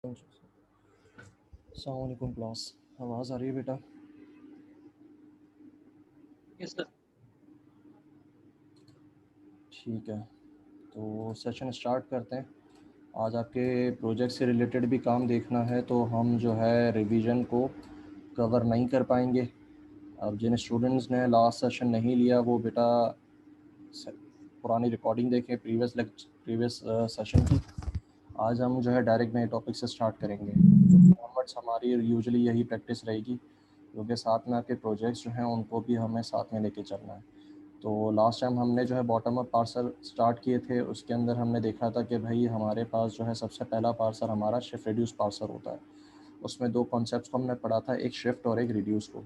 अस्सलाम वालेकुम क्लास, आवाज़ आ रही है बेटा? Yes sir. ठीक है, तो सेशन स्टार्ट करते हैं। आज आपके प्रोजेक्ट से रिलेटेड भी काम देखना है, तो हम जो है रिवीजन को कवर नहीं कर पाएंगे। अब जिन स्टूडेंट्स ने लास्ट सेशन नहीं लिया वो बेटा पुरानी रिकॉर्डिंग देखें प्रीवियस सेशन की। आज हम जो है डायरेक्ट नए टॉपिक से स्टार्ट करेंगे। फॉर्मेट्स हमारी यूजुअली यही प्रैक्टिस रहेगी, क्योंकि साथ में आपके प्रोजेक्ट्स जो हैं उनको भी हमें साथ में लेके चलना है। तो लास्ट टाइम हमने जो है बॉटम अप पार्सर स्टार्ट किए थे, उसके अंदर हमने देखा था कि भाई हमारे पास जो है सबसे पहला पार्सर हमारा शिफ्ट रिड्यूस पार्सर होता है। उसमें दो कॉन्सेप्ट्स को हमने पढ़ा था, एक शिफ्ट और एक रिड्यूस को।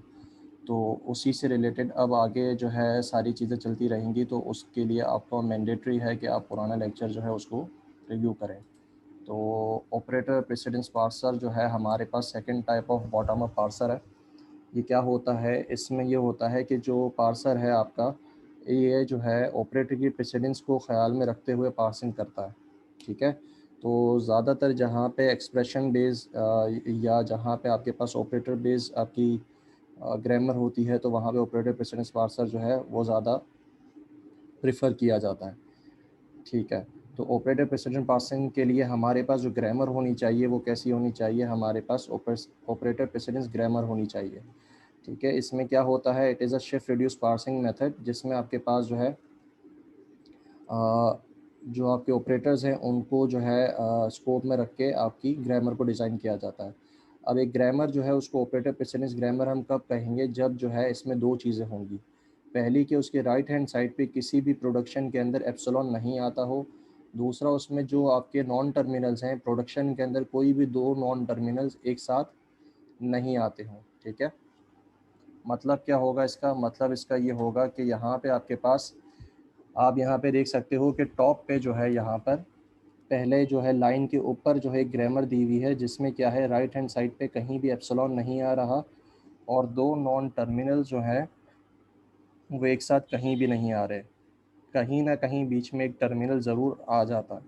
तो उसी से रिलेटेड अब आगे जो है सारी चीज़ें चलती रहेंगी, तो उसके लिए आपको मैंडेटरी है कि आप पुराना लेक्चर जो है उसको रिव्यू करें। तो ऑपरेटर प्रेसिडेंस पार्सर जो है हमारे पास second type of bottom up parser है। ये क्या होता है, इसमें ये होता है कि जो पार्सर है आपका, ये जो है ऑपरेटर की प्रेसिडेंस को ख्याल में रखते हुए पार्सिंग करता है। ठीक है, तो ज़्यादातर जहाँ पे एक्सप्रेशन बेस या जहाँ पे आपके पास ऑपरेटर बेस आपकी ग्रामर होती है, तो वहाँ पे ऑपरेटर प्रेसिडेंस पार्सर जो है वो ज़्यादा प्रेफर किया जाता है। ठीक है, तो ऑपरेटर प्रेसिडेंस पार्सिंग के लिए हमारे पास जो ग्रामर होनी चाहिए वो कैसी होनी चाहिए, हमारे पास ऑपरेटर प्रेसिडेंस ग्रामर होनी चाहिए। ठीक है, इसमें क्या होता है, it is a shift reduce parsing method, जिसमें आपके पास जो है जो आपके ऑपरेटर्स हैं उनको जो है स्कोप में रख के आपकी ग्रामर को डिज़ाइन किया जाता है। अब एक ग्रामर जो है उसको ऑपरेटर प्रेसिडेंस ग्रामर हम कब कहेंगे, जब जो है इसमें दो चीज़ें होंगी। पहली कि उसके राइट हैंड साइड पे किसी भी प्रोडक्शन के अंदर एप्सिलॉन नहीं आता हो। दूसरा, उसमें जो आपके नॉन टर्मिनल्स हैं प्रोडक्शन के अंदर, कोई भी दो नॉन टर्मिनल्स एक साथ नहीं आते हों। ठीक है, मतलब क्या होगा इसका, मतलब इसका ये होगा कि यहाँ पे आपके पास, आप यहाँ पे देख सकते हो कि टॉप पे जो है यहाँ पर पहले जो है लाइन के ऊपर जो है एक ग्रामर दी हुई है, जिसमें क्या है राइट हैंड साइड पे कहीं भी एप्सिलॉन नहीं आ रहा, और दो नॉन टर्मिनल जो है वो एक साथ कहीं भी नहीं आ रहे। कहीं ना कहीं बीच में एक टर्मिनल ज़रूर आ जाता है,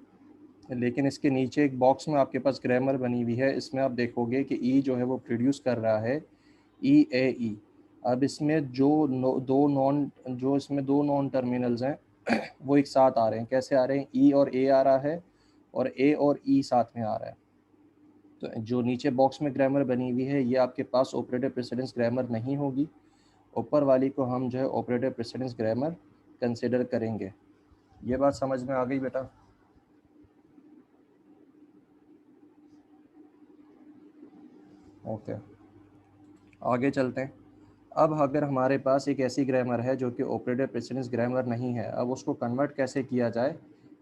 लेकिन इसके नीचे एक बॉक्स में आपके पास ग्रामर बनी हुई है। इसमें आप देखोगे कि ई जो है वो प्रोड्यूस कर रहा है ई ए ई। अब इसमें जो इसमें दो नॉन टर्मिनल्स हैं वो एक साथ आ रहे हैं। कैसे आ रहे हैं, ई और ए आ रहा है, और ए और ई साथ में आ रहा है। तो जो नीचे बॉक्स में ग्रामर बनी हुई है ये आपके पास ऑपरेटर प्रेसिडेंस ग्रामर नहीं होगी। ऊपर वाली को हम जो है ऑपरेटर प्रेसिडेंस ग्रामर कंसिडर करेंगे। ये बात समझ में आ गई बेटा? ओके, आगे चलते हैं। अब अगर हमारे पास एक ऐसी ग्रामर है जो कि ऑपरेटर प्रेसिडेंस ग्रामर नहीं है, अब उसको कन्वर्ट कैसे किया जाए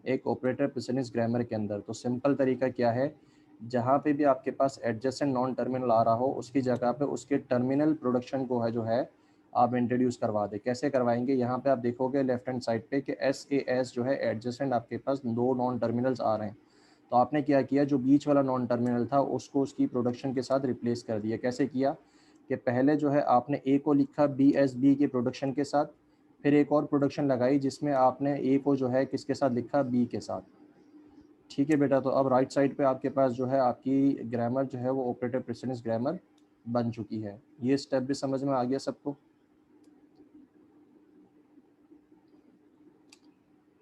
एक ऑपरेटर प्रेसिडेंस ग्रामर के अंदर। तो सिंपल तरीका क्या है, जहाँ पे भी आपके पास एडजेसेंट नॉन टर्मिनल आ रहा हो उसकी जगह पे उसके टर्मिनल प्रोडक्शन को है जो है आप इंट्रोड्यूस करवा दें। कैसे करवाएंगे, यहाँ पे आप देखोगे लेफ्ट हैंड साइड पे कि एस ए एस जो है एडजेसेंट आपके पास दो नॉन टर्मिनल्स आ रहे हैं। तो आपने क्या किया, जो बीच वाला नॉन टर्मिनल था उसको उसकी प्रोडक्शन के साथ रिप्लेस कर दिया। कैसे किया कि पहले जो है आपने ए को लिखा बी एस बी के प्रोडक्शन के साथ, फिर एक और प्रोडक्शन लगाई जिसमें आपने ए को जो है किसके साथ लिखा, बी के साथ। ठीक है बेटा, तो अब राइट साइड पे आपके पास जो है आपकी ग्रामर जो है वो ऑपरेटर प्रेसिडेंस ग्रामर बन चुकी है। ये स्टेप भी समझ में आ गया सबको?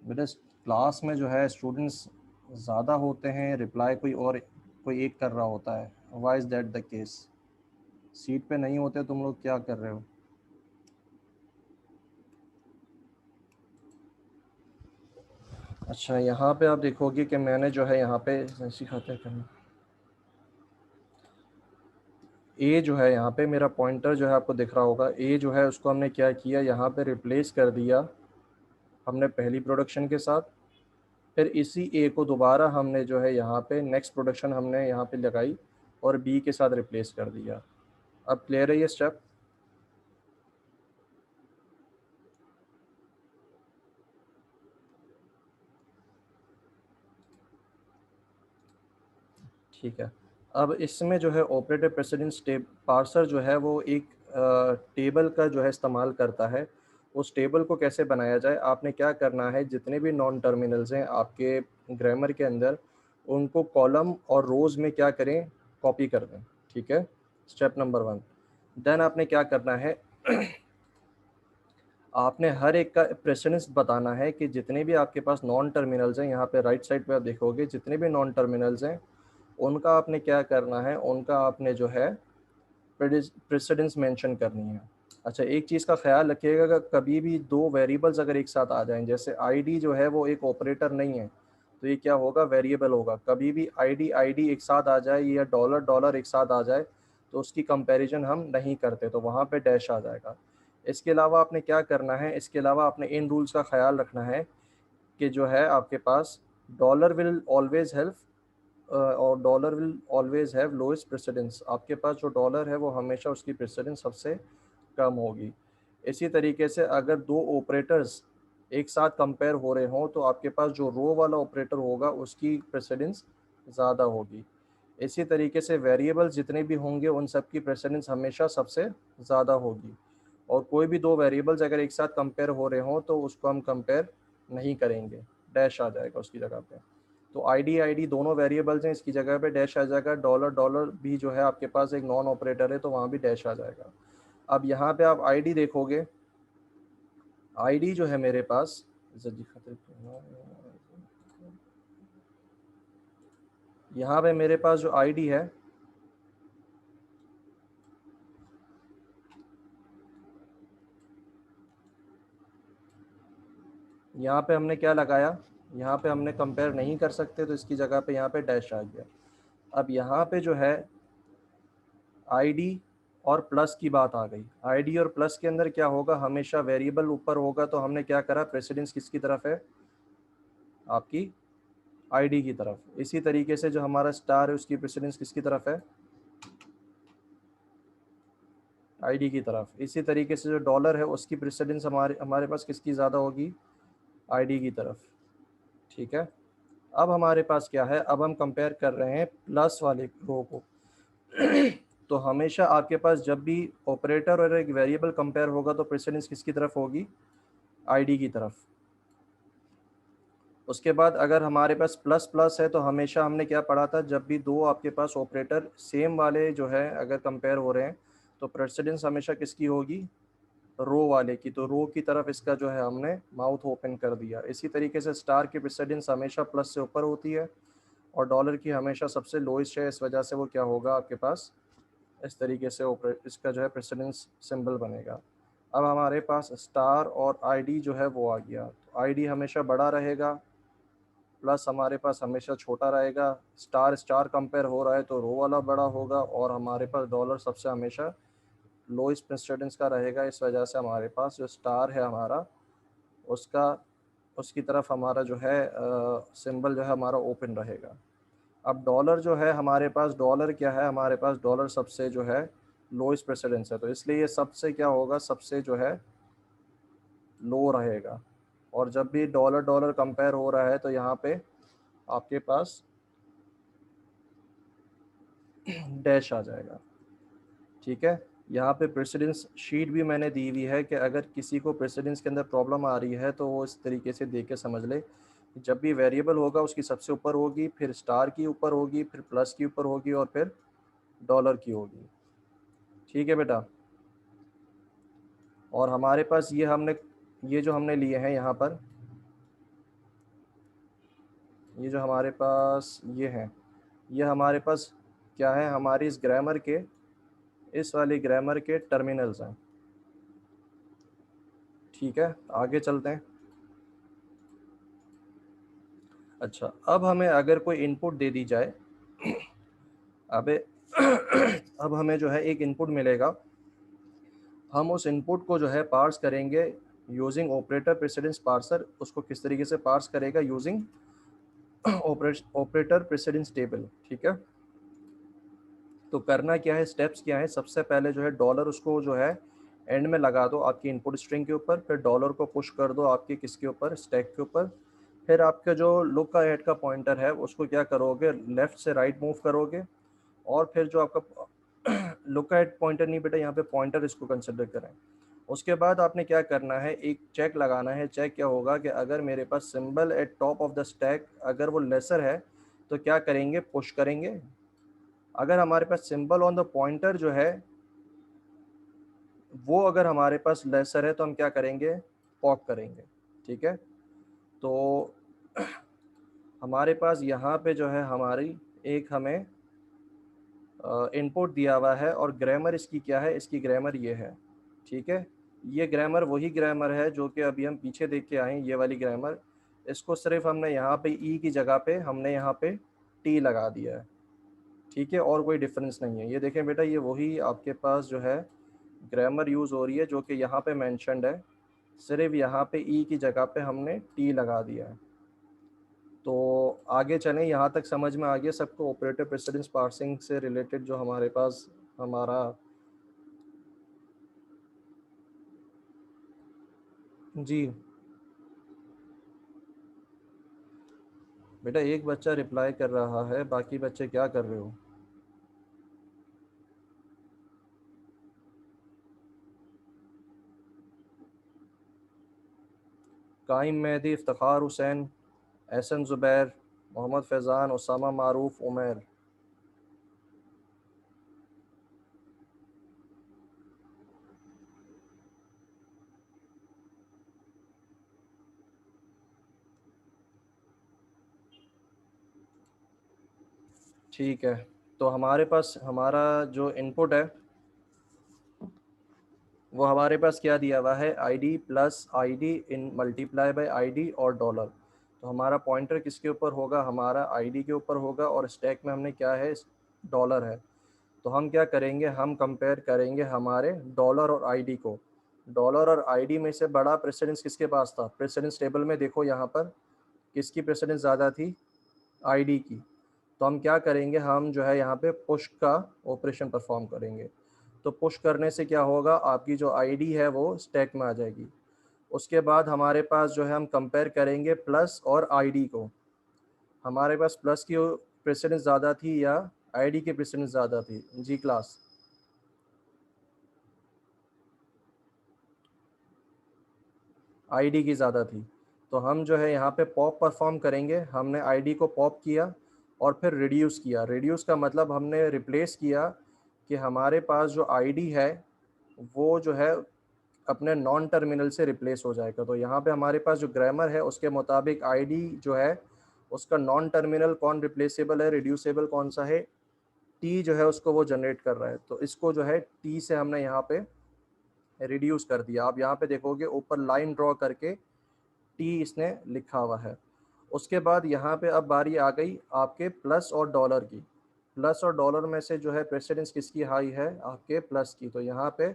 बेटा क्लास में जो है स्टूडेंट्स ज़्यादा होते हैं, रिप्लाई कोई एक कर रहा होता है। Why is that the case? Seat पे नहीं होते तुम लोग, क्या कर रहे हो? अच्छा, यहाँ पे आप देखोगे कि मैंने जो है यहाँ पे सिखाते करना, ए जो है यहाँ पे मेरा पॉइंटर जो है आपको दिख रहा होगा, ए जो है उसको हमने क्या किया, यहाँ पे रिप्लेस कर दिया हमने पहली प्रोडक्शन के साथ। फिर इसी ए को दोबारा हमने जो है यहाँ पे नेक्स्ट प्रोडक्शन हमने यहाँ पे लगाई और बी के साथ रिप्लेस कर दिया। अब क्लियर है ये स्टेप? ठीक है, अब इसमें जो है ऑपरेटर प्रेसिडेंस पार्सर जो है वो एक टेबल का जो है इस्तेमाल करता है। उस टेबल को कैसे बनाया जाए, आपने क्या करना है, जितने भी नॉन टर्मिनल्स हैं आपके ग्रामर के अंदर उनको कॉलम और रोज में क्या करें, कॉपी कर दें। ठीक है, स्टेप नंबर 1। देन आपने क्या करना है, आपने हर एक का प्रेसिडेंस बताना है कि जितने भी आपके पास नॉन टर्मिनल्स हैं, यहाँ पे राइट साइड पे आप देखोगे जितने भी नॉन टर्मिनल्स हैं उनका आपने क्या करना है, उनका आपने जो है प्रेसिडेंस मेंशन करनी है। अच्छा, एक चीज़ का ख्याल रखिएगा कि कभी भी दो वेरिएबल्स अगर एक साथ आ जाएं, जैसे आईडी जो है वो एक ऑपरेटर नहीं है, तो ये क्या होगा, वेरिएबल होगा। कभी भी आईडी आईडी एक साथ आ जाए या डॉलर डॉलर एक साथ आ जाए तो उसकी कंपैरिजन हम नहीं करते, तो वहाँ पे डैश आ जाएगा। इसके अलावा आपने क्या करना है, इसके अलावा आपने इन रूल्स का ख्याल रखना है कि जो है आपके पास डॉलर विल ऑलवेज हेल्प और dollar will always have lowest precedence. आपके पास जो डॉलर है वो हमेशा उसकी प्रेसिडेंस सबसे कम होगी। इसी तरीके से अगर दो ऑपरेटर्स एक साथ कंपेयर हो रहे हों तो आपके पास जो रो वाला ऑपरेटर होगा उसकी प्रेसिडेंस ज़्यादा होगी। इसी तरीके से वेरिएबल जितने भी होंगे उन सब की प्रेसिडेंस हमेशा सबसे ज़्यादा होगी। और कोई भी दो वेरिएबल्स अगर एक साथ कंपेयर हो रहे हों तो उसको हम कंपेयर नहीं करेंगे, डैश आ जाएगा उसकी जगह पे। तो आईडी आईडी दोनों वेरिएबल्स हैं, इसकी जगह पे डैश आ जाएगा। डॉलर डॉलर भी जो है आपके पास एक नॉन ऑपरेटर है तो वहाँ भी डैश आ जाएगा। अब यहाँ पे आप आईडी देखोगे, आईडी जो है मेरे पास, यहाँ पे मेरे पास जो आईडी है, यहाँ पे हमने क्या लगाया, यहाँ पे हमने कंपेयर नहीं कर सकते तो इसकी जगह पे यहाँ पे डैश आ गया। अब यहाँ पे जो है आईडी और प्लस की बात आ गई। आईडी और प्लस के अंदर क्या होगा, हमेशा वेरिएबल ऊपर होगा, तो हमने क्या करा, प्रेसिडेंस किसकी तरफ है, आपकी आईडी की तरफ। इसी तरीके से जो हमारा स्टार है उसकी प्रेसिडेंस किसकी तरफ है, आईडी की तरफ। इसी तरीके से जो डॉलर है उसकी प्रेसिडेंस हमारे हमारे पास किसकी ज़्यादा होगी, आईडी की तरफ। ठीक है, अब हमारे पास क्या है, अब हम कंपेयर कर रहे हैं प्लस वाले रो को। तो हमेशा आपके पास जब भी ऑपरेटर और एक वेरिएबल कंपेयर होगा तो प्रेसिडेंस किसकी तरफ होगी, आईडी की तरफ। उसके बाद अगर हमारे पास प्लस प्लस है तो हमेशा हमने क्या पढ़ा था, जब भी दो आपके पास ऑपरेटर सेम वाले जो है अगर कंपेयर हो रहे हैं तो प्रेसिडेंस हमेशा किसकी होगी, रो वाले की। तो रो की तरफ इसका जो है हमने माउथ ओपन कर दिया। इसी तरीके से स्टार की प्रेसिडेंस हमेशा प्लस से ऊपर होती है और डॉलर की हमेशा सबसे लोएस्ट है, इस वजह से वो क्या होगा आपके पास, इस तरीके से इसका जो है प्रेसिडेंस सिंबल बनेगा। अब हमारे पास स्टार और आईडी जो है वो आ गया, तो आईडी हमेशा बड़ा रहेगा, प्लस हमारे पास हमेशा छोटा रहेगा। स्टार स्टार कंपेयर हो रहा है तो रो वाला बड़ा होगा और हमारे पास डॉलर सबसे हमेशा लोएस्ट प्रेसिडेंस का रहेगा। इस वजह से हमारे पास जो स्टार है हमारा, उसका उसकी तरफ हमारा जो है सिंबल जो है हमारा ओपन रहेगा। अब डॉलर जो है हमारे पास, डॉलर क्या है हमारे पास, डॉलर सबसे जो है लोएस्ट प्रेसिडेंस है, तो इसलिए ये सबसे क्या होगा, सबसे जो है लो रहेगा। और जब भी डॉलर डॉलर कंपेयर हो रहा है तो यहाँ पे आपके पास डैश आ जाएगा। ठीक है, यहाँ पे प्रेसिडेंस शीट भी मैंने दी हुई है कि अगर किसी को प्रेसिडेंस के अंदर प्रॉब्लम आ रही है तो वो इस तरीके से देख के समझ ले। जब भी वेरिएबल होगा उसकी सबसे ऊपर होगी, फिर स्टार की ऊपर होगी, फिर प्लस की ऊपर होगी और फिर डॉलर की होगी। ठीक है बेटा। और हमारे पास ये जो हमने लिए हैं यहाँ पर, ये जो हमारे पास ये हैं, ये हमारे पास क्या है, हमारी इस ग्रामर के, इस वाली ग्रामर के टर्मिनल्स हैं। ठीक है, आगे चलते हैं। अच्छा, अब हमें अगर कोई इनपुट दे दी जाए, अबे अब हमें जो है एक इनपुट मिलेगा, हम उस इनपुट को जो है पार्स करेंगे यूजिंग ऑपरेटर प्रेसिडेंस पार्सर। उसको किस तरीके से पार्स करेगा, यूजिंग ऑपरेटर प्रेसिडेंस टेबल। ठीक है, तो करना क्या है, स्टेप्स क्या है, सबसे पहले जो है डॉलर उसको जो है एंड में लगा दो आपकी इनपुट स्ट्रिंग के ऊपर, फिर डॉलर को पुश कर दो आपके किसके ऊपर, स्टैक के ऊपर। फिर आपका जो लुक का हेड का पॉइंटर है उसको क्या करोगे, लेफ्ट से राइट मूव करोगे। और फिर जो आपका लुक का हेड पॉइंटर नहीं बेटा, यहाँ पे पॉइंटर इसको कंसिडर करें। उसके बाद आपने क्या करना है, एक चेक लगाना है। चेक क्या होगा कि अगर मेरे पास symbol at top of the stack अगर वो लेसर है तो क्या करेंगे, पुश करेंगे। अगर हमारे पास सिंबल ऑन द पॉइंटर जो है वो अगर हमारे पास लेसर है तो हम क्या करेंगे, पॉप करेंगे। ठीक है, तो हमारे पास यहाँ पे जो है हमारी एक हमें इनपुट दिया हुआ है और ग्रामर इसकी क्या है, इसकी ग्रामर ये है। ठीक है, ये ग्रामर वही ग्रामर है जो कि अभी हम पीछे देख के आए हैं, ये वाली ग्रामर। इसको सिर्फ हमने यहाँ पे ई की जगह पे हमने यहाँ पे टी लगा दिया है। ठीक है, और कोई डिफरेंस नहीं है। ये देखें बेटा, ये वही आपके पास जो है ग्रामर यूज़ हो रही है जो कि यहाँ पे मैंशनड है, सिर्फ यहाँ पे ई की जगह पे हमने टी लगा दिया है। तो आगे चलें, यहाँ तक समझ में आ गया सबको ऑपरेटर प्रेसिडेंस पार्सिंग से रिलेटेड जो हमारे पास हमारा। जी बेटा, एक बच्चा रिप्लाई कर रहा है, बाकी बच्चे क्या कर रहे हो? काइम मेहदी, इफ्तिखार हुसैन, एहसन ज़ुबैर, मोहम्मद फैज़ान, उसामा मारूफ, उमर। ठीक है, तो हमारे पास हमारा जो इनपुट है वो हमारे पास क्या दिया हुआ है, ID plus ID in multiply by ID और डॉलर। तो हमारा पॉइंटर किसके ऊपर होगा, हमारा आईडी के ऊपर होगा, और स्टैक में हमने क्या है, डॉलर है। तो हम क्या करेंगे, हम कंपेयर करेंगे हमारे डॉलर और आईडी को। डॉलर और आईडी में से बड़ा प्रेसिडेंस किसके पास था, प्रेसिडेंस टेबल में देखो यहाँ पर किसकी प्रेसिडेंस ज़्यादा थी, आईडी की। तो हम क्या करेंगे, हम जो है यहाँ पे पुश का ऑपरेशन परफॉर्म करेंगे। तो पुश करने से क्या होगा, आपकी जो आईडी है वो स्टैक में आ जाएगी। उसके बाद हमारे पास जो है हम कंपेयर करेंगे प्लस और आईडी को। हमारे पास प्लस की प्रेसिडेंस ज़्यादा थी या आईडी की प्रेसिडेंस ज़्यादा थी? जी क्लास, आईडी की ज़्यादा थी। तो हम जो है यहाँ पे पॉप परफॉर्म करेंगे। हमने आईडी को पॉप किया और फिर रिड्यूस किया। रिड्यूस का मतलब हमने रिप्लेस किया कि हमारे पास जो आईडी है वो जो है अपने नॉन टर्मिनल से रिप्लेस हो जाएगा। तो यहाँ पे हमारे पास जो ग्रामर है उसके मुताबिक आईडी जो है उसका नॉन टर्मिनल कौन रिप्लेसेबल है, रिड्यूसेबल कौन सा है, टी जो है उसको वो जनरेट कर रहा है। तो इसको जो है टी से हमने यहाँ पे रिड्यूस कर दिया। आप यहाँ पे देखोगे ऊपर लाइन ड्रॉ करके टी इसने लिखा हुआ है। उसके बाद यहाँ पे अब बारी आ गई आपके प्लस और डॉलर की। प्लस और डॉलर में से जो है प्रेसिडेंस किसकी हाई है, आपके प्लस की। तो यहाँ पे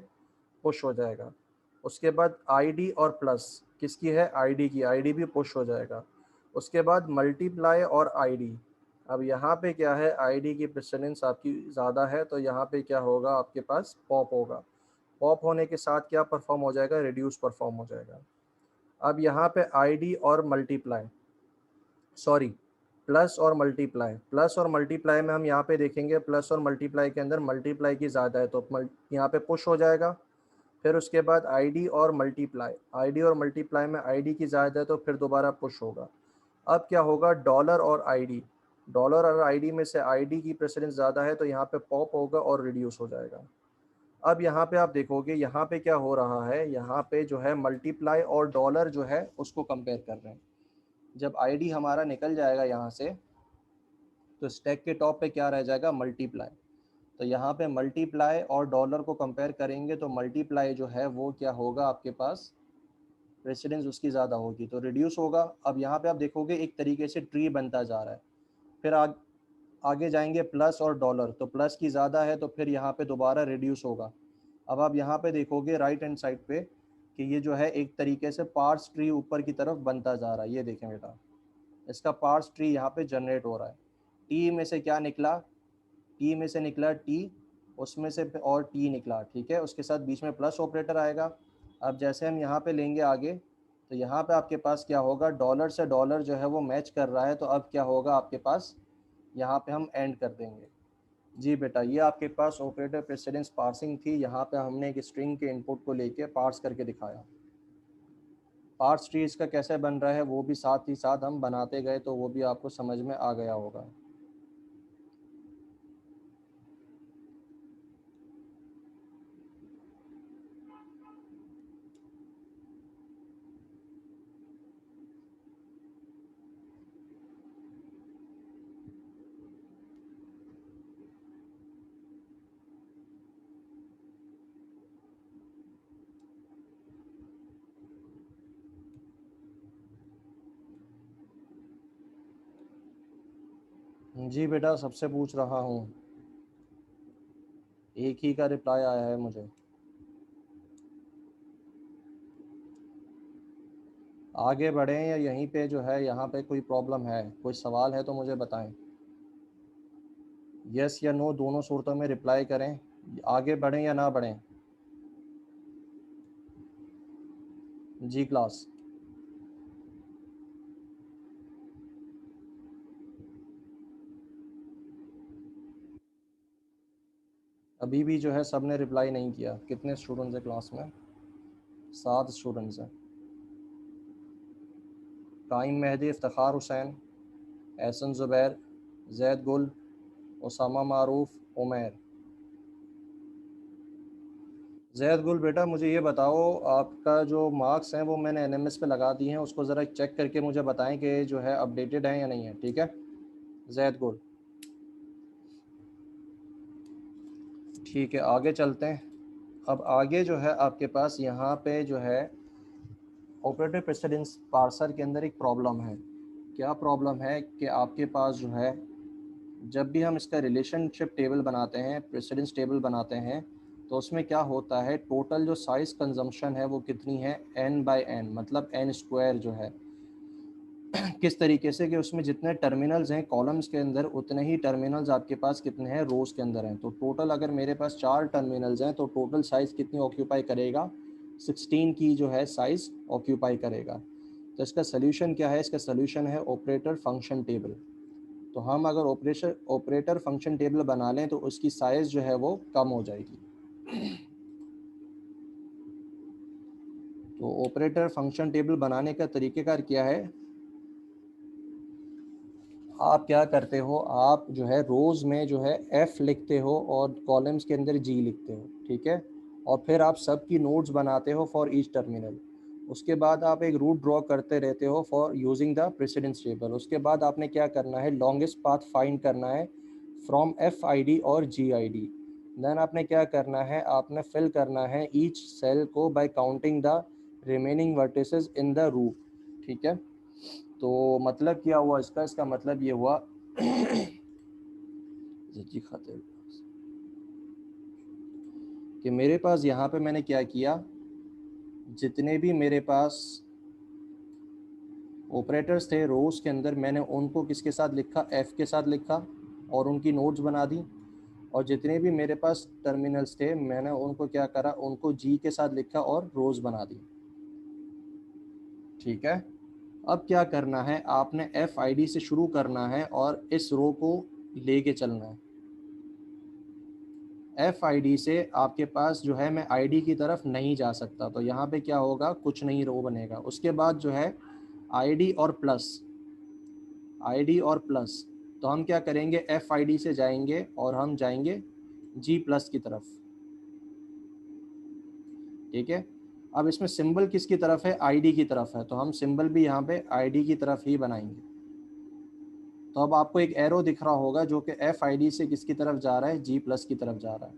पुश हो जाएगा। उसके बाद आईडी और प्लस किसकी है, आईडी की, आईडी भी पुश हो जाएगा। उसके बाद मल्टीप्लाई और आईडी। अब यहाँ पे क्या है, आईडी की प्रेसिडेंस आपकी ज़्यादा है तो यहाँ पे क्या होगा, आपके पास पॉप होगा। पॉप होने के साथ क्या परफॉर्म हो जाएगा, रिड्यूस परफॉर्म हो जाएगा। अब यहाँ पे आईडी और मल्टीप्लाई, सॉरी, प्लस और मल्टीप्लाई। प्लस और मल्टीप्लाई में हम यहाँ पे देखेंगे, प्लस और मल्टीप्लाई के अंदर मल्टीप्लाई की ज़्यादा है तो यहाँ पे पुश हो जाएगा। फिर उसके बाद आईडी और मल्टीप्लाई, आईडी और मल्टीप्लाई में आईडी की ज़्यादा है तो फिर दोबारा पुश होगा। अब क्या होगा, डॉलर और आईडी, डॉलर और आईडी में से आईडी की प्रेसिडेंस ज़्यादा है तो यहाँ पे पॉप होगा और रिड्यूस हो जाएगा। अब यहाँ पे आप देखोगे यहाँ पे क्या हो रहा है, यहाँ पे जो है मल्टीप्लाई और डॉलर जो है उसको कंपेयर कर रहे हैं। जब आईडी हमारा निकल जाएगा यहाँ से तो स्टैक के टॉप पे क्या रह जाएगा, मल्टीप्लाई। तो यहाँ पे मल्टीप्लाई और डॉलर को कंपेयर करेंगे तो मल्टीप्लाई जो है वो क्या होगा, आपके पास प्रेसिडेंस उसकी ज़्यादा होगी तो रिड्यूस होगा। अब यहाँ पे आप देखोगे एक तरीके से ट्री बनता जा रहा है। फिर आगे जाएंगे प्लस और डॉलर, तो प्लस की ज़्यादा है तो फिर यहाँ पे दोबारा रिड्यूस होगा। अब आप यहाँ पे देखोगे राइट हैंड साइड पे कि ये जो है एक तरीके से पार्स ट्री ऊपर की तरफ बनता जा रहा है। ये देखें बेटा, इसका पार्स ट्री यहाँ पे जनरेट हो रहा है। टी में से क्या निकला, टी में से निकला टी, उसमें से और टी निकला। ठीक है, उसके साथ बीच में प्लस ऑपरेटर आएगा। अब जैसे हम यहाँ पे लेंगे आगे तो यहाँ पे आपके पास क्या होगा, डॉलर से डॉलर जो है वो मैच कर रहा है तो अब क्या होगा आपके पास, यहाँ पे हम एंड कर देंगे। जी बेटा, ये आपके पास ऑपरेटर प्रेसिडेंस पार्सिंग थी। यहाँ पे हमने एक स्ट्रिंग के इनपुट को लेके पार्स करके दिखाया। पार्स ट्री इसका कैसे बन रहा है वो भी साथ ही साथ हम बनाते गए तो वो भी आपको समझ में आ गया होगा। जी बेटा, सबसे पूछ रहा हूँ, एक ही का रिप्लाई आया है मुझे। आगे बढ़ें या यहीं पे जो है, यहाँ पे कोई प्रॉब्लम है, कोई सवाल है तो मुझे बताएं। यस या नो दोनों सूरतों में रिप्लाई करें। आगे बढ़ें या ना बढ़ें। जी क्लास। अभी भी जो है सब ने रिप्लाई नहीं किया। कितने स्टूडेंट्स हैं क्लास में? 7 स्टूडेंट्स हैं। काइम मेहदी, इफ्तिखार हुसैन, एहसन ज़ुबैर, जैद गुल, उसामा मारूफ, उमैर। जैद गुल बेटा, मुझे ये बताओ, आपका जो मार्क्स हैं वो मैंने एनएमएस पे लगा दिए हैं, उसको ज़रा चेक करके मुझे बताएं कि जो है अपडेटेड हैं या नहीं है, ठीक है? जैद गुल, ठीक है, आगे चलते हैं। अब आगे जो है आपके पास यहाँ पे जो है ऑपरेटर प्रेसिडेंस पार्सर के अंदर एक प्रॉब्लम है। क्या प्रॉब्लम है कि आपके पास जो है, जब भी हम इसका रिलेशनशिप टेबल बनाते हैं, प्रेसिडेंस टेबल बनाते हैं, तो उसमें क्या होता है, टोटल जो साइज़ कंजम्पशन है वो कितनी है, n बाई n, मतलब n स्क्वायर जो है। किस तरीके से कि उसमें जितने टर्मिनल्स हैं कॉलम्स के अंदर, उतने ही टर्मिनल्स आपके पास कितने हैं, रोज़ के अंदर हैं। तो टोटल अगर मेरे पास 4 टर्मिनल्स हैं तो टोटल साइज़ कितनी ऑक्यूपाई करेगा, 16 की जो है साइज़ ऑक्यूपाई करेगा। तो इसका सल्यूशन क्या है? इसका सल्यूशन है ऑपरेटर फंक्शन टेबल। तो हम अगर ऑपरेटर फंक्शन टेबल बना लें तो उसकी साइज़ जो है वो कम हो जाएगी। तो ऑपरेटर फंक्शन टेबल बनाने का तरीक़ेकार क्या है? आप क्या करते हो, आप जो है रोज़ में जो है एफ़ लिखते हो और कॉलम्स के अंदर जी लिखते हो, ठीक है? और फिर आप सब की नोट्स बनाते हो फॉर ईच टर्मिनल। उसके बाद आप एक रूट ड्रॉ करते रहते हो for using the precedence table. उसके बाद आपने क्या करना है, लॉन्गेस्ट पाथ फाइंड करना है फ्रॉम एफ आई डी और जी आई डी। देन आपने क्या करना है, आपने फिल करना है ईच सेल को by counting the remaining vertices in the root, ठीक है? तो मतलब क्या हुआ इसका? इसका मतलब ये हुआ जी खातिर कि मेरे पास यहाँ पे मैंने क्या किया, जितने भी मेरे पास ऑपरेटर्स थे रोज़ के अंदर, मैंने उनको किसके साथ लिखा, एफ़ के साथ लिखा और उनकी नोट्स बना दी। और जितने भी मेरे पास टर्मिनल्स थे मैंने उनको क्या करा, उनको जी के साथ लिखा और रोज़ बना दी, ठीक है? अब क्या करना है, आपने एफ आई डी से शुरू करना है और इस रो को लेके चलना है। एफ आई डी से आपके पास जो है, मैं आई डी की तरफ नहीं जा सकता, तो यहाँ पे क्या होगा, कुछ नहीं रो बनेगा। उसके बाद जो है आई डी और प्लस, आई डी और प्लस, तो हम क्या करेंगे, एफ आई डी से जाएंगे और हम जाएंगे जी प्लस की तरफ, ठीक है? अब इसमें सिंबल किसकी तरफ है, आई डी की तरफ है, तो हम सिंबल भी यहाँ पे आई डी की तरफ ही बनाएंगे। तो अब आपको एक एरो दिख रहा होगा जो कि एफ आई डी से किसकी तरफ जा रहा है, जी प्लस की तरफ जा रहा है।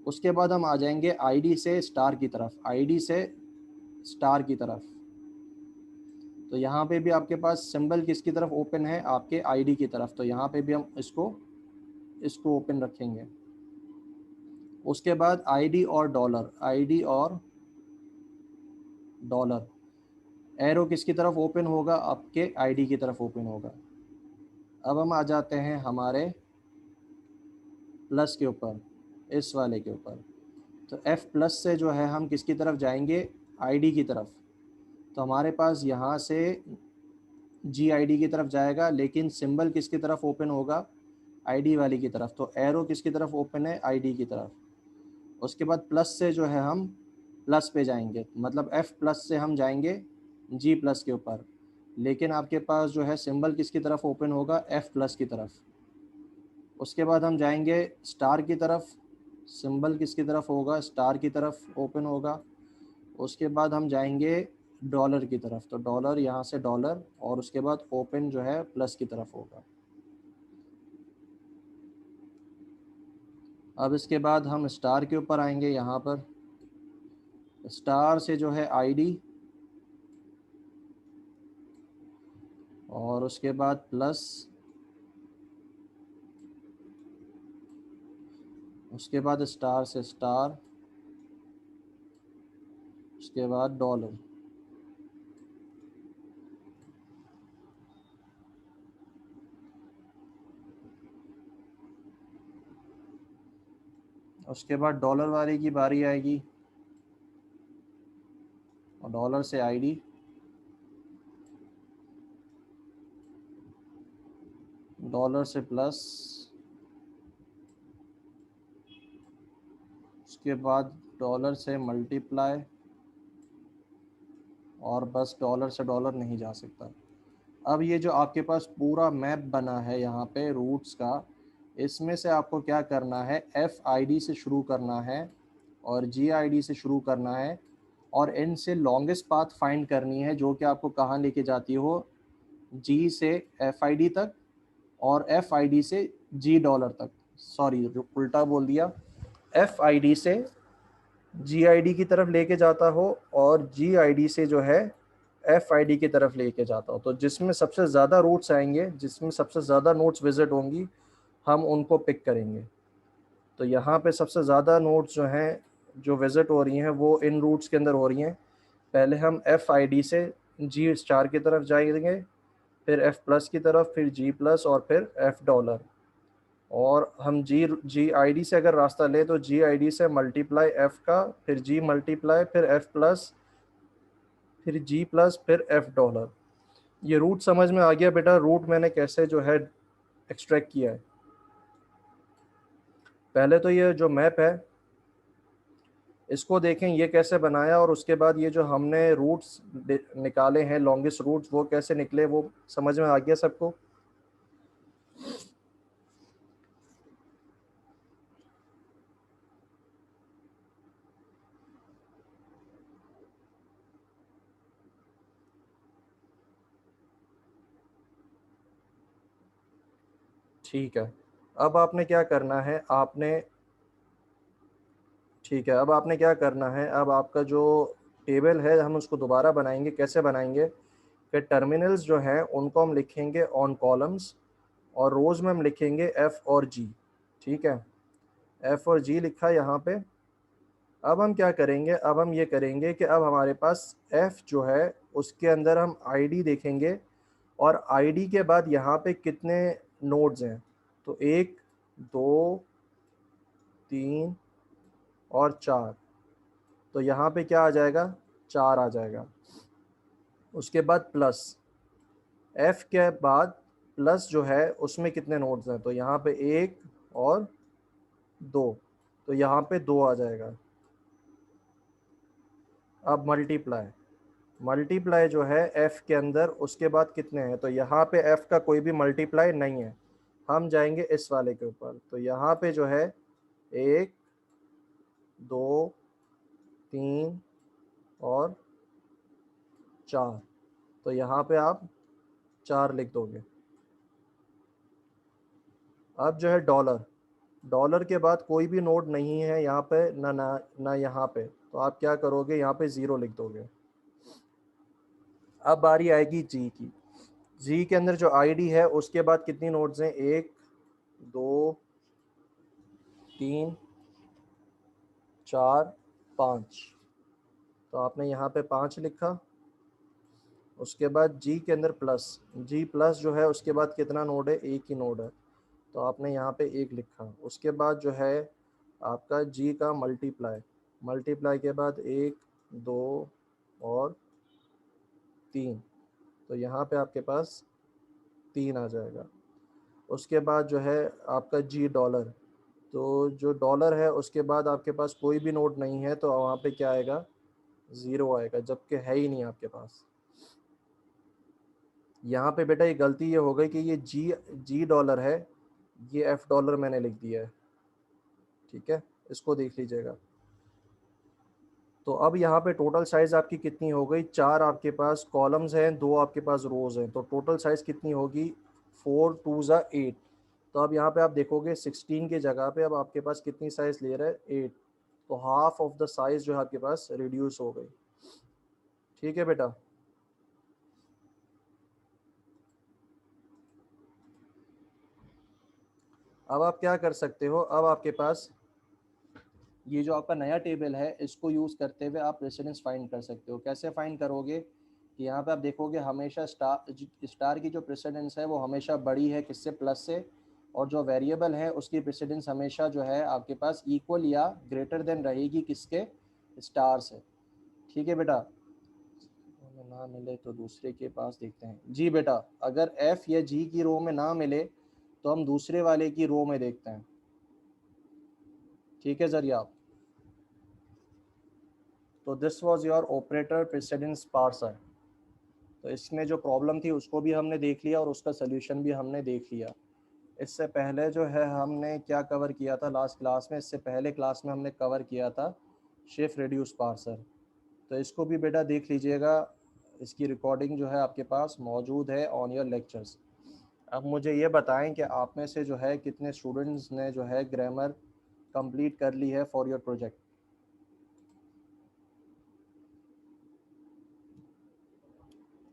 उसके बाद हम आ जाएंगे आईडी से स्टार की तरफ, आईडी से स्टार की तरफ। तो यहाँ पे भी आपके पास सिंबल किसकी तरफ ओपन है, आपके आईडी की तरफ, तो यहाँ पे भी हम इसको इसको ओपन रखेंगे। उसके बाद आईडी और डॉलर, आईडी और डॉलर, एरो किसकी तरफ ओपन होगा, आपके आईडी की तरफ ओपन होगा। अब हम आ जाते हैं हमारे प्लस के ऊपर, इस वाले के ऊपर। तो एफ प्लस से जो है हम किसकी तरफ जाएंगे, आईडी की तरफ। तो हमारे पास यहाँ से जी आई डी की तरफ जाएगा, लेकिन सिंबल किसकी तरफ ओपन होगा, आईडी वाली की तरफ। तो एरो किसकी तरफ ओपन है, आईडी की तरफ। उसके बाद प्लस से जो है हम प्लस पे जाएंगे, मतलब एफ प्लस से हम जाएंगे जी प्लस के ऊपर, लेकिन आपके पास जो है सिंबल किसकी तरफ ओपन होगा, एफ प्लस की तरफ। उसके बाद हम जाएंगे स्टार की तरफ, सिंबल किसकी तरफ होगा, स्टार की तरफ ओपन होगा। उसके बाद हम जाएंगे डॉलर की तरफ, तो डॉलर यहाँ से डॉलर, और उसके बाद ओपन जो है प्लस की तरफ होगा। अब इसके बाद हम स्टार के ऊपर आएंगे, यहाँ पर स्टार से जो है आईडी, और उसके बाद प्लस, उसके बाद स्टार से स्टार, उसके बाद डॉलर। उसके बाद डॉलर वाले की बारी आएगी, और डॉलर से आईडी, डॉलर से प्लस, उसके बाद डॉलर से मल्टीप्लाई, और बस डॉलर से डॉलर नहीं जा सकता। अब ये जो आपके पास पूरा मैप बना है यहाँ पे रूट्स का, इसमें से आपको क्या करना है, एफ आई डी से शुरू करना है और जी आई डी से शुरू करना है, और एन से लॉन्गेस्ट पाथ फाइंड करनी है, जो कि आपको कहाँ लेके जाती हो, जी से एफ आई डी तक, और एफ आई डी से जी डॉलर तक। सॉरी, उल्टा बोल दिया, एफ आई डी से जी आई डी की तरफ लेके जाता हो, और जी आई डी से जो है एफ आई डी की तरफ लेके जाता हो। तो जिसमें सबसे ज़्यादा रूट्स आएंगे, जिसमें सबसे ज़्यादा नोट्स विजिट होंगी, हम उनको पिक करेंगे। तो यहाँ पे सबसे ज़्यादा नोट्स जो हैं, जो विजिट हो रही हैं, वो इन रूट्स के अंदर हो रही हैं। पहले हम एफ आई डी से जी स्टार की तरफ जाएंगे, फिर एफ प्लस की तरफ, फिर जी प्लस, और फिर एफ डॉलर। और हम जी जी आई डी से अगर रास्ता ले, तो जी आई डी से मल्टीप्लाई एफ का, फिर जी मल्टीप्लाई, फिर एफ प्लस, फिर जी प्लस, फिर एफ डॉलर। ये रूट समझ में आ गया बेटा? रूट मैंने कैसे जो है एक्सट्रैक्ट किया है। पहले तो ये जो मैप है, इसको देखें ये कैसे बनाया, और उसके बाद ये जो हमने रूट्स निकाले हैं, लॉन्गेस्ट रूट्स, वो कैसे निकले, वो समझ में आ गया सबको? ठीक है। अब आपने क्या करना है, आपने, ठीक है, अब आपने क्या करना है, अब आपका जो टेबल है हम उसको दोबारा बनाएंगे। कैसे बनाएंगे कि टर्मिनल्स जो हैं उनको हम लिखेंगे ऑन कॉलम्स, और रोज में हम लिखेंगे एफ और जी। ठीक है, एफ और जी लिखा यहाँ पे। अब हम क्या करेंगे, अब हम ये करेंगे कि अब हमारे पास एफ जो है उसके अंदर हम आईडी देखेंगे, और आईडी के बाद यहाँ पे कितने नोड्स हैं। तो 1, 2, 3 और 4। तो यहाँ पे क्या आ जाएगा, 4 आ जाएगा। उसके बाद प्लस, एफ के बाद प्लस जो है उसमें कितने नोड्स हैं, तो यहाँ पे 1 और 2, तो यहाँ पे 2 आ जाएगा। अब मल्टीप्लाई, मल्टीप्लाई जो है एफ के अंदर, उसके बाद कितने हैं, तो यहाँ पे एफ का कोई भी मल्टीप्लाई नहीं है। हम जाएंगे इस वाले के ऊपर, तो यहाँ पे जो है 1, 2, 3 और 4, तो यहाँ पे आप 4 लिख दोगे। अब जो है डॉलर, डॉलर के बाद कोई भी नोड नहीं है यहाँ पे, ना ना ना यहाँ पे, तो आप क्या करोगे, यहाँ पे 0 लिख दोगे। अब बारी आएगी जी की। जी के अंदर जो आईडी है उसके बाद कितनी नोड्स हैं, 1, 2, 3, 4, 5, तो आपने यहाँ पे 5 लिखा। उसके बाद जी के अंदर प्लस, जी प्लस जो है उसके बाद कितना नोड है, एक ही नोड है, तो आपने यहाँ पे 1 लिखा। उसके बाद जो है आपका जी का मल्टीप्लाई, मल्टीप्लाई के बाद 1, 2 और 3, तो यहाँ पे आपके पास 3 आ जाएगा। उसके बाद जो है आपका जी डॉलर, तो जो डॉलर है उसके बाद आपके पास कोई भी नोट नहीं है, तो वहाँ पे क्या आएगा, 0 आएगा, जबकि है ही नहीं आपके पास। यहाँ पे बेटा ये गलती ये हो गई कि ये जी जी डॉलर है, ये एफ डॉलर मैंने लिख दिया है। ठीक है, इसको देख लीजिएगा। तो अब यहाँ पे टोटल साइज आपकी कितनी हो गई, 4 आपके पास कॉलम्स हैं, 2 आपके पास रोज हैं, तो टोटल साइज कितनी होगी, 4 2 ज़ा 8। तो अब यहाँ पे आप देखोगे 16 की जगह पे अब आपके पास कितनी साइज ले रहा है, 8। तो हाफ ऑफ द साइज जो है आपके पास रिड्यूस हो गई। ठीक है बेटा। अब आप क्या कर सकते हो, अब आपके पास ये जो आपका नया टेबल है इसको यूज़ करते हुए आप प्रेसिडेंस फाइंड कर सकते हो। कैसे फाइंड करोगे कि यहाँ पे आप देखोगे हमेशा स्टार की जो प्रेसिडेंस है वो हमेशा बड़ी है किससे, प्लस से, और जो वेरिएबल है उसकी प्रेसिडेंस हमेशा जो है आपके पास इक्वल या ग्रेटर देन रहेगी किसके, स्टार से। ठीक है बेटा, में ना मिले तो दूसरे के पास देखते हैं। जी बेटा, अगर एफ या जी की रो में ना मिले तो हम दूसरे वाले की रो में देखते हैं। ठीक है जरिया। तो this was your operator precedence parser. तो इसमें जो प्रॉब्लम थी उसको भी हमने देख लिया और उसका सलूशन भी हमने देख लिया। इससे पहले जो है हमने क्या कवर किया था लास्ट क्लास में, इससे पहले क्लास में हमने कवर किया था शिफ्ट रिड्यूस पार्सर। तो इसको भी बेटा देख लीजिएगा, इसकी रिकॉर्डिंग जो है आपके पास मौजूद है ऑन योर लेक्चर्स। अब मुझे ये बताएं कि आप में से जो है कितने स्टूडेंट्स ने जो है ग्रामर कंप्लीट कर ली है फॉर योर प्रोजेक्ट।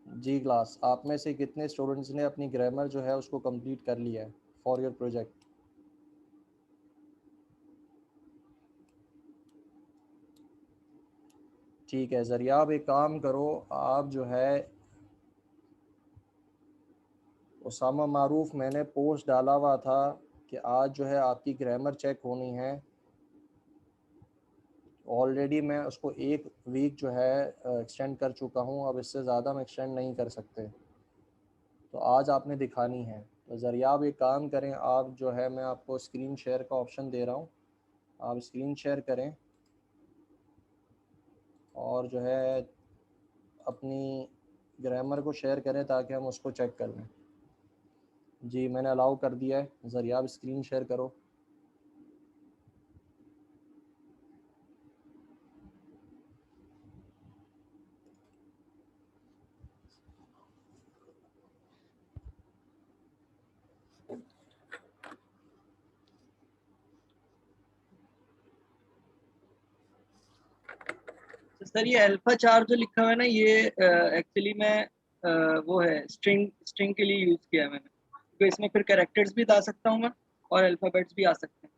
जी क्लास, आप में से कितने स्टूडेंट्स ने अपनी ग्रामर जो है उसको कंप्लीट कर लिया है फॉर योर प्रोजेक्ट। ठीक है जरिया, आप एक काम करो, आप जो है उसामा मारूफ, मैंने पोस्ट डाला हुआ था कि आज जो है आपकी ग्रामर चेक होनी है। ऑलरेडी मैं उसको 1 वीक जो है एक्सटेंड कर चुका हूँ, अब इससे ज़्यादा हम एक्सटेंड नहीं कर सकते। तो आज आपने दिखानी है। तो ज़रिया आप एक काम करें, आप जो है मैं आपको स्क्रीन शेयर का ऑप्शन दे रहा हूँ, आप स्क्रीन शेयर करें और जो है अपनी ग्रामर को शेयर करें ताकि हम उसको चेक कर लें। जी मैंने अलाउ कर दिया है, ज़रिया आप स्क्रीन शेयर करो। तो सर ये अल्फा 4 जो लिखा हुआ है ना, ये एक्चुअली में वो है स्ट्रिंग स्ट्रिंग के लिए यूज किया है मैंने, तो इसमें फिर कैरेक्टर्स भी डाल सकता हूँ मैं और अल्फाबेट्स भी आ सकते हैं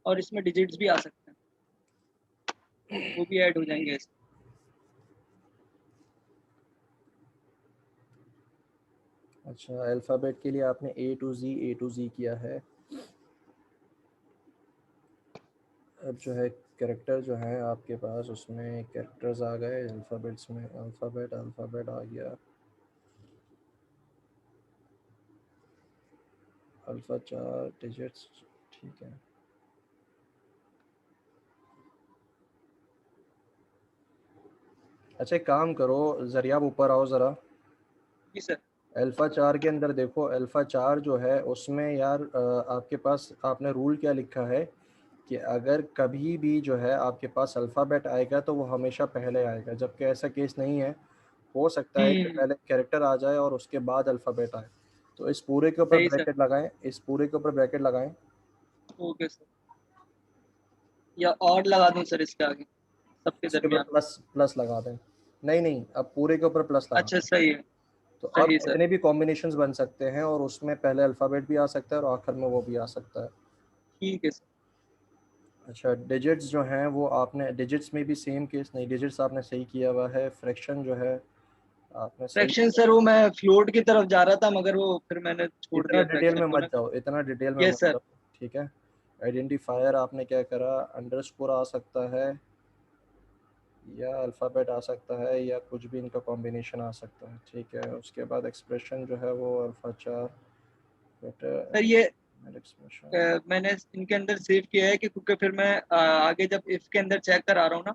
और इसमें डिजिट्स भी आ सकते हैं, वो भी ऐड हो जाएंगे इसमें। अच्छा, अल्फ़ाबेट के लिए आपने A to Z किया है। अब जो है कैरेक्टर जो है आपके पास उसमें कैरेक्टर्स आ गए अल्फ़ाबेट्स में, अल्फ़ाबेट आ गया, अल्फ़ा 4 डिजिट्स। ठीक है, अच्छा एक काम करो ज़रिया, आप ऊपर आओ ज़रा। जी सर। अल्फ़ा 4 के अंदर देखो, अल्फ़ा 4 जो है उसमें यार आपके पास आपने रूल क्या लिखा है कि अगर कभी भी जो है आपके पास अल्फ़ाबेट आएगा तो वो हमेशा पहले आएगा, जबकि ऐसा केस नहीं है। हो सकता है कि पहले कैरेक्टर आ जाए और उसके बाद अल्फ़ाबेट आए। तो इस पूरे के ऊपर सही सर। ब्रैकेट लगाएं, इस पूरे के ऊपर ब्रैकेट लगाएं। ओके सर, या और लगा दूं सर इसके आगे सबके इसके ऊपर दरमियान? प्लस प्लस लगा दें। नहीं नहीं, अब पूरे के ऊपर प्लस लगा अच्छा दें। सही है। तो अब सही सर। कितने भी कॉम्बिनेशंस बन सकते हैं और उसमें पहले अल्फ़ाबेट भी आ सकता है और आखिर में वो भी आ सकता है। ठीक है सर। अच्छा, डिजिट्स जो हैं वो आपने, डिजिट्स में भी सेम केस नहीं, डिजिट्स आपने सही किया हुआ है। फ्रैक्शन जो है आपने सही फ्रैक्शन किया। सर वो मैं फ्लोट की तरफ जा रहा था मगर वो फिर मैंने छोड़ इतना दिया डिटेल में फ्रैक्शन को मत ना। जाओ, इतना डिटेल में यस मत सर। जाओ। ठीक है, आइडेंटिफायर आपने क्या करा, अंडरस्कोर आ सकता है या अल्फ़ाबेट आ सकता है या कुछ भी इनका कॉम्बिनेशन आ सकता है। ठीक है, उसके बाद एक्सप्रेशन जो है वो अल्फ़ा 4 सर ये एक्सप्रेशन। मैंने इनके अंदर सेव किया है कि क्योंकि फिर मैं आगे जब इफ के अंदर चेक करा रहा हूँ ना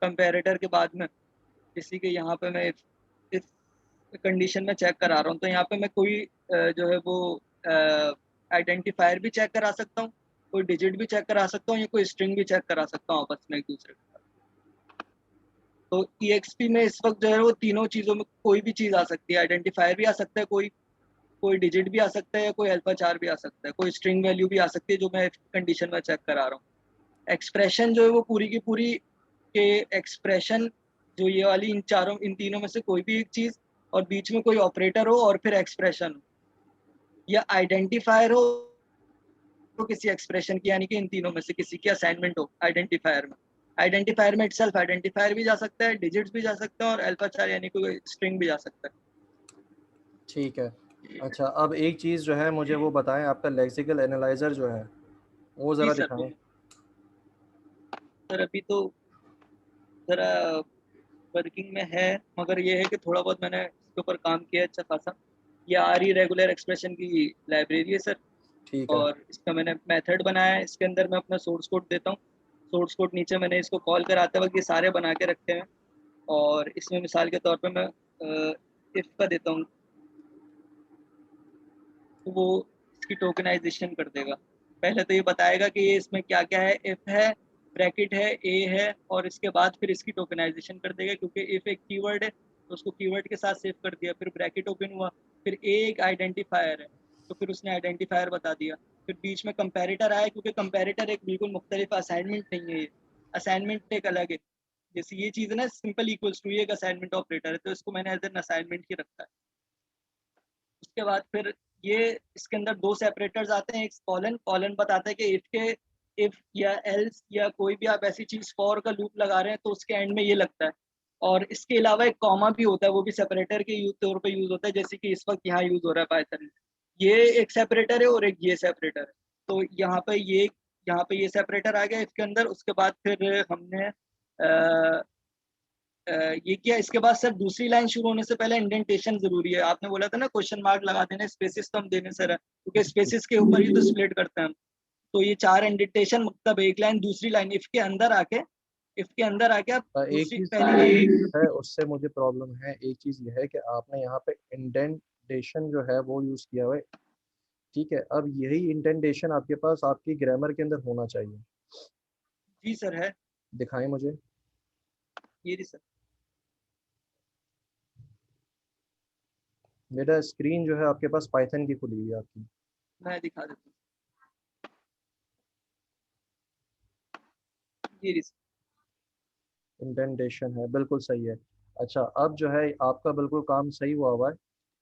कंपैरेटर के बाद में, इसी के यहाँ पे मैं इफ कंडीशन में चेक करा रहा हूँ, तो यहाँ पे मैं कोई जो है वो आइडेंटिफायर भी चेक करा सकता हूँ, कोई डिजिट भी चेक करा सकता हूँ, या कोई स्ट्रिंग भी चेक करा सकता हूँ आपस में एक दूसरे के साथ। तो EXP में इस वक्त जो है वो तीनों चीजों में कोई भी चीज आ सकती है, आइडेंटिफायर भी आ सकता है, कोई कोई डिजिट भी आ सकता है, या कोई अल्फा 4 भी आ सकता है, कोई स्ट्रिंग वैल्यू भी आ सकती है जो मैं कंडीशन में चेक करा रहा हूँ। एक्सप्रेशन जो है वो पूरी की पूरी के एक्सप्रेशन जो ये वाली इन चारों इन तीनों में से कोई भी एक चीज, और बीच में कोई ऑपरेटर हो और फिर एक्सप्रेशन हो, या आइडेंटिफायर हो हो किसी एक्सप्रेशन की, यानी कि इन तीनों में से किसी की असाइनमेंट हो आइडेंटिफायर में। आइडेंटिफायर में इटसेल्फ आइडेंटिफायर भी जा सकता है, डिजिट्स भी जा सकते हैं, और अल्फा 4 यानी कोई स्ट्रिंग भी जा सकता है। ठीक है। अच्छा, अब एक चीज़ जो है मुझे वो बताएं, आपका लेक्सिकल एनालाइजर जो है वो जी ज़रा सर, दिखाएं। बोलिए सर। अभी तो जरा वर्किंग में है, मगर ये है कि थोड़ा बहुत मैंने इसके ऊपर काम किया है अच्छा खासा। ये आर रेगुलर एक्सप्रेशन की लाइब्रेरी है सर, ठीक है। और इसका मैंने मेथड बनाया है। इसके अंदर मैं अपना सोर्स कोड देता हूँ। सोर्स कोड नीचे मैंने इसको कॉल कराते वक्त ये सारे बना के रखे हैं, और इसमें मिसाल के तौर पे मैं इफ का देता हूँ, तो वो इसकी टोकनाइजेशन कर देगा। पहले तो ये बताएगा कि ये इसमें क्या क्या है, इफ है, ब्रैकेट है, ए है, और इसके बाद फिर इसकी टोकनाइजेशन कर देगा, क्योंकि इफ एक कीवर्ड है तो उसको कीवर्ड के साथ सेव कर दिया। फिर ब्रैकेट ओपन हुआ, फिर ए एक आइडेंटिफायर है तो फिर उसने आइडेंटिफायर बता दिया। फिर बीच में कंपैरेटर आया, क्योंकि कंपैरेटर एक बिल्कुल मुख्तलिफ असाइनमेंट नहीं है, ये असाइनमेंट एक अलग है। जैसे ये चीज़ है ना, सिंपल इक्वल्स टू, ये एक असाइनमेंट ऑपरेटर है, तो इसको मैंने एज एन असाइनमेंट ही रखा है। उसके बाद फिर ये इसके अंदर दो सेपरेटर्स आते हैं। एक कॉलन, कॉलन बताता है कि इफ या एल्स या कोई भी आप ऐसी चीज फॉर का लूप लगा रहे हैं तो उसके एंड में ये लगता है। और इसके अलावा एक कॉमा भी होता है, वो भी सेपरेटर के तौर पे यूज होता है, जैसे कि इस वक्त यहाँ यूज हो रहा है पाइथन में। ये एक सेपरेटर है और एक ये सेपरेटर है। तो यहाँ पे ये सेपरेटर आ गया इसके अंदर। उसके बाद फिर हमने ये किया। इसके बाद सर दूसरी लाइन शुरू होने से पहले इंडेंटेशन जरूरी है। आपने बोला था ना क्वेश्चन मार्क लगा देने, स्पेसिस तो हम देने सर है, क्योंकि स्पेसिस के ऊपर ही तो स्प्लिट करते हैं हम। तो ये 4 इंडेंटेशन, मतलब एक लाइन दूसरी लाइन इफ के अंदर आके आप एक दूसरी चीज़ पहली है उससे मुझे प्रॉब्लम है। एक चीज़ ये है कि आपने यहाँ पे इंडेंटेशन जो है वो यूज़ किया हुआ है। ठीक है, अब यही इंडेंटेशन आपके पास आपकी ग्रामर के अंदर होना चाहिए। जी सर है, दिखाएं मुझे। ये रही सर। मेरा स्क्रीन जो है आपके पास पाइथन की खुली हुई है आपकी। मैं दिखा देता हूँ, ये रही सर। इंडेंटेशन है, बिल्कुल सही है। अच्छा, अब जो है आपका बिल्कुल काम सही हुआ है।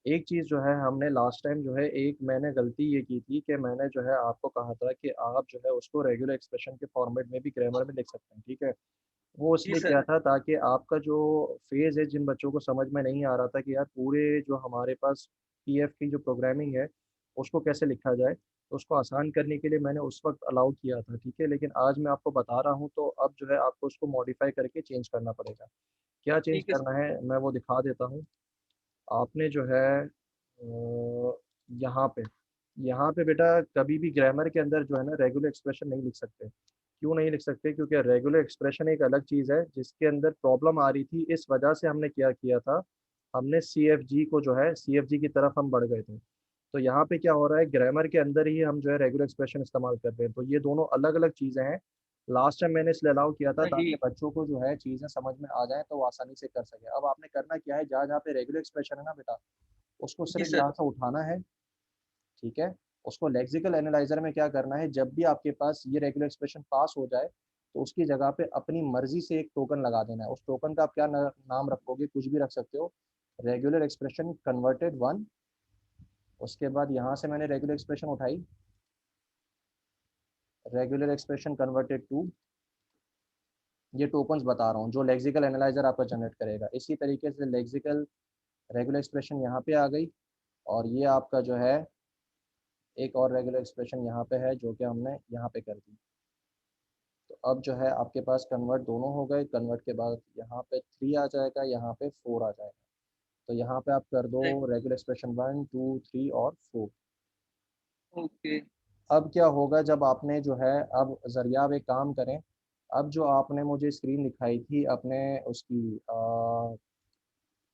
एक चीज़ जो है हमने लास्ट टाइम जो है, एक मैंने गलती ये की थी कि मैंने जो है आपको कहा था कि आप जो है उसको रेगुलर एक्सप्रेशन के फॉर्मेट में भी ग्रामर में लिख सकते हैं। ठीक है, वो जी इसलिए सर किया है। था ताकि आपका जो फेज़ है, जिन बच्चों को समझ में नहीं आ रहा था कि यार पूरे जो हमारे पास पीएफ की जो प्रोग्रामिंग है उसको कैसे लिखा जाए, तो उसको आसान करने के लिए मैंने उस वक्त अलाउ किया था। ठीक है, लेकिन आज मैं आपको बता रहा हूँ तो अब जो है आपको उसको मॉडिफाई करके चेंज करना पड़ेगा। क्या चेंज ठीक है सर। करना है मैं वो दिखा देता हूँ। आपने जो है यहाँ पे यहाँ पे बेटा कभी भी ग्रामर के अंदर जो है ना रेगुलर एक्सप्रेशन नहीं लिख सकते। क्यों नहीं लिख सकते? क्योंकि रेगुलर एक्सप्रेशन एक अलग चीज़ है जिसके अंदर प्रॉब्लम आ रही थी। इस वजह से हमने क्या किया था, हमने सी एफ जी को जो है सी एफ जी की तरफ हम बढ़ गए थे। तो यहाँ पे क्या हो रहा है, ग्रामर के अंदर ही हम जो है रेगुलर एक्सप्रेशन इस्तेमाल कर रहे हैं। तो ये दोनों अलग अलग चीज़ें हैं। लास्ट टाइम मैंने इसलिए अलाउ किया था सही। ताकि बच्चों को जो है चीज़ें समझ में आ जाए तो वो आसानी से कर सके। अब आपने करना क्या है, जहाँ जहाँ पे रेगुलर एक्सप्रेशन है ना बेटा, उसको जी सिर्फ सर। यहाँ से उठाना है। ठीक है, उसको लेक्सिकल एनालाइजर में क्या करना है, जब भी आपके पास ये रेगुलर एक्सप्रेशन पास हो जाए तो उसकी जगह पे अपनी मर्जी से एक टोकन लगा देना है। उस टोकन का आप क्या नाम रखोगे, कुछ भी रख सकते हो। Regular expression converted 1। उसके बाद यहाँ से मैंने रेगुलर एक्सप्रेशन उठाई, रेगुलर एक्सप्रेशन कन्वर्टेड 2। ये टोकन्स बता रहा हूँ जो लेक्सिकल एनालाइजर आपका जनरेट करेगा। इसी तरीके से लेक्सिकल रेगुलर एक्सप्रेशन यहाँ पे आ गई, और ये आपका जो है एक और रेगुलर एक्सप्रेशन यहाँ पे है जो कि हमने यहाँ पे कर दी। तो अब जो है आपके पास कन्वर्ट दोनों हो गए। कन्वर्ट के बाद यहाँ पे 3 आ जाएगा, यहाँ पे 4 आ जाएगा। तो यहाँ पे आप कर दो रेगुलर एक्सप्रेशन 1 2 3 और 4। ओके। अब क्या होगा जब आपने जो है, अब जरिया आप एक काम करें, अब जो आपने मुझे स्क्रीन दिखाई थी अपने उसकी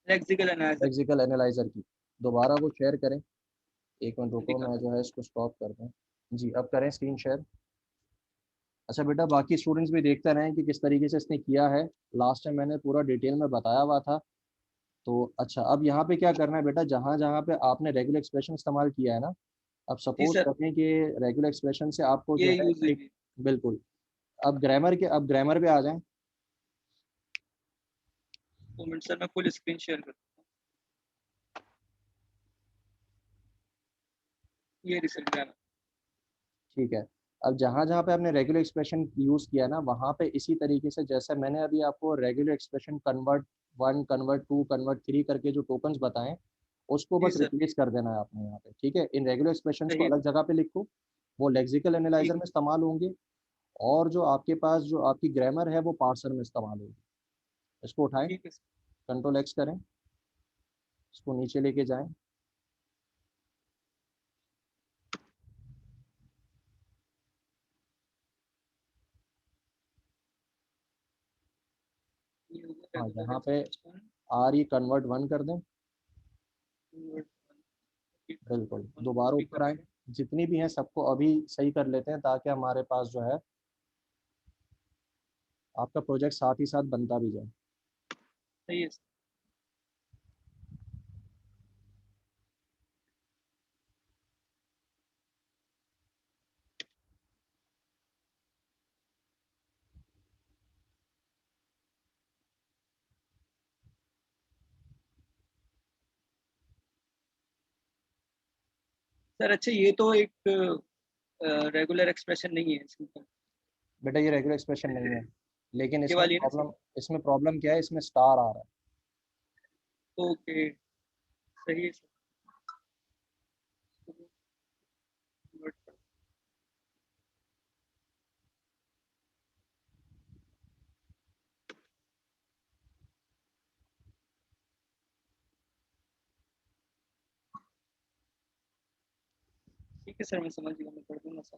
लेक्सिकल एनालिसिस लेक्सिकल एनालाइजर की, दोबारा वो शेयर करें। एक मिनट रुको, दिखा। मैं जो है इसको स्टॉप कर दूँ। जी, अब करें स्क्रीन शेयर। अच्छा बेटा, बाकी स्टूडेंट्स भी देखते रहें कि किस तरीके से इसने किया है। लास्ट टाइम मैंने पूरा डिटेल में बताया हुआ था। तो अच्छा, अब यहाँ पे क्या करना है बेटा, जहाँ जहाँ पे आपने रेगुलर एक्सप्रेशन इस्तेमाल किया है ना, अब जी सपोज सर, करें कि रेगुलर एक्सप्रेशन से आपको ये जो है यूज एक, हुई। बिल्कुल। अब ग्रामर पे आ जाएं। 2 मिनट सर, मैं फुल स्क्रीन शेयर करता हूँ। ये रिजल्ट है। ठीक है। अब जहाँ जहाँ पे आपने रेगुलर एक्सप्रेशन यूज़ किया ना, वहाँ पे इसी तरीके से जैसे मैंने अभी आपको regular expression convert one, convert two, convert three करके जो टोकन्स बताएं, उसको जी बस सर। रिप्लेस कर देना है आपने यहाँ पे, ठीक है। इन रेगुलर एक्सप्रेशंस को सही है अलग सर। जगह पे लिखो, वो लेक्सिकल एनालाइजर ठीक में इस्तेमाल होंगे, और जो आपके पास जो आपकी ग्रामर है वो पार्सर में इस्तेमाल होगी। इसको उठाएं, ठीक है सर। कंट्रोल एक्स करें, इसको नीचे लेके जाएं। ये हो गया हाँ, रेगुलर यहाँ पे expression. R E convert one कर दें। बिल्कुल, दोबारा कॉपी ऊपर आए, करके। जितनी भी हैं सबको अभी सही कर लेते हैं, ताकि हमारे पास जो है आपका प्रोजेक्ट साथ ही साथ बनता भी जाए। सही है सर। सर अच्छा, ये तो एक रेगुलर एक्सप्रेशन नहीं है, सिंपल। बेटा ये रेगुलर एक्सप्रेशन नहीं है, लेकिन ये इसमें वाली है ना सर? प्रॉब्लम, इसमें प्रॉब्लम क्या है, इसमें स्टार आ रहा है। ओके। सही है सर। ठीक है सर, मैं समझ गया, मैं कर दूंगा सर।